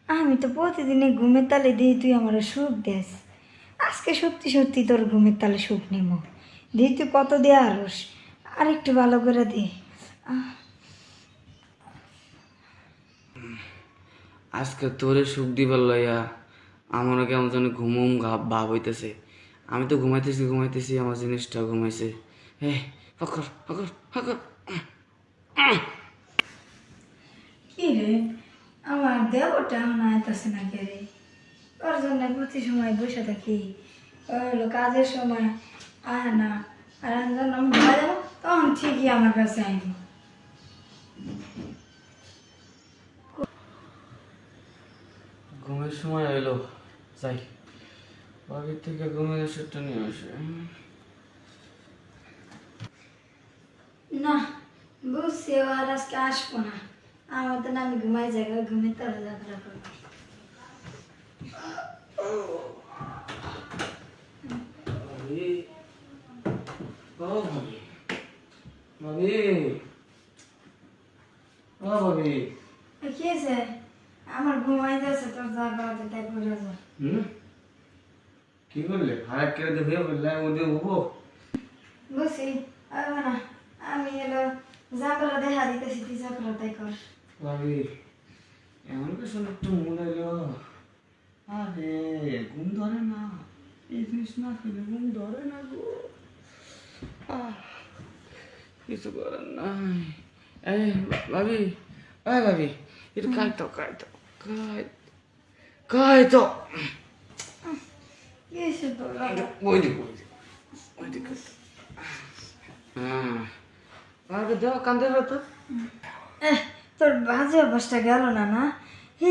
আমি তো প্রতিদিনই ঘুমের তালে দিই, তুই আমার সুখ দেস। আজকে সত্যি সত্যি তোর ঘুমের তালে সুখ নেমো। দিই তুই কত দিয়ে আরস, আর একটু ভালো করে দে। আজকে তোরে সুখ দিবার লইয়া আমারও কেমন যেন ঘুমুম ভাব হইতেছে। আমি তো ঘুমাইতেছি আমার জিনিসটা ঘুমাইছে। হে ফকর ফকর ফকর। কি রে, আমার দেবটা এখন আইতাছে না কে রে? ওর জন্য প্রতি সময় বসে থাকি। ওই হলো কাজের সময় আয় না, আর আমি যখন আমি ঘুমাই যাবো তখন ঠিকই আমার কাছে আইব। ঘুমের সময় এলো, যাই বাড়ির থেকে ঘুমের ওষুধটা নিয়ে আসে। না, বুঝছি ও আর আজকে আসবো না। আমার তো না, আমি ঘুমাই যাই, ঘুমের তালে যাত্রা করবো। ভাবি, ও ভাবি, ভাবি, ও ভাবি। কি আছে? আমার ঘুমাই যাচ্ছে, তোর যা করা তাই করে যা। কি করলে হারাক কেড়ে দেখে বললে ওদের উবো। বুঝছি, আসবো না। আমি এলো যা করা দেখা দিতেছি, তুই যা করা তাই কর। ভাবি এমন কিছু একটু মনে এলো। আরে ঘুম ধরে না, এই জিনিস না খেলে ঘুম ধরে না গো। কিছু করার নাই। এই ভাবি, এই ভাবি, একটু খাইতো খাইতো। কি হয়েছে তোর? ওই দিক হ্যাঁ, আগে দেওয়া কান্দে তো। তোর বাজে অভ্যাসটা গেল না না? হে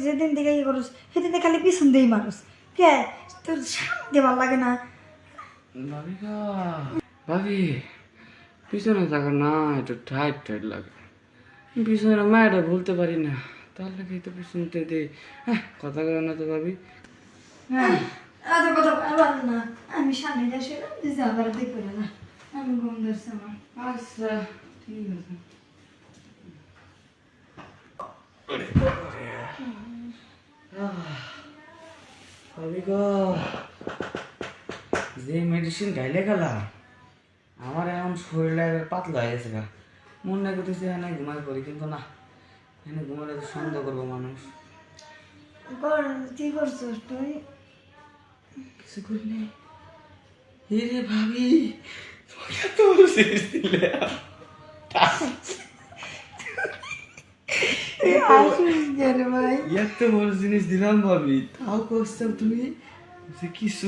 যেদিন থেকে ইয়ে করস সেদিন থেকে খালি পিছন দিয়েই মানুষ। কে তোর সামনে দেওয়ার লাগে না? ভাবি গা, ভাবি পিছনে থাকা না একটু টাইট লাগে। পিছনে মায়েরা ভুলতে পারি না, তার লাগে তো পিছনতে দিই। হ্যাঁ কথা বলে না তো ভাবি। হ্যাঁ এত কথা বলবার না। আমি সামনে আসলাম, তুই যা আবার দেখবে না। আমি ঘুম ধরছে আমার। আচ্ছা ঠিক আছে। ভাবি গো, যে মেডিসিন খাইলে গেলাম আমার এখন শরীরটা পাতলা হয়ে গেছে গা। মন না করতেছে এখানে ঘুমাই পড়ি, কিন্তু না, এখানে ঘুমালে তো সন্দেহ করবো মানুষ। কি করছিস তুই? কিছু করিনি। রে ভাবি, তোমাকে এত বড় জিনিস দিলে। তুই হাসিস কেন ভাই? এত বড় জিনিস দিলাম ভাবি, তাও করছো তুমি যে কিছু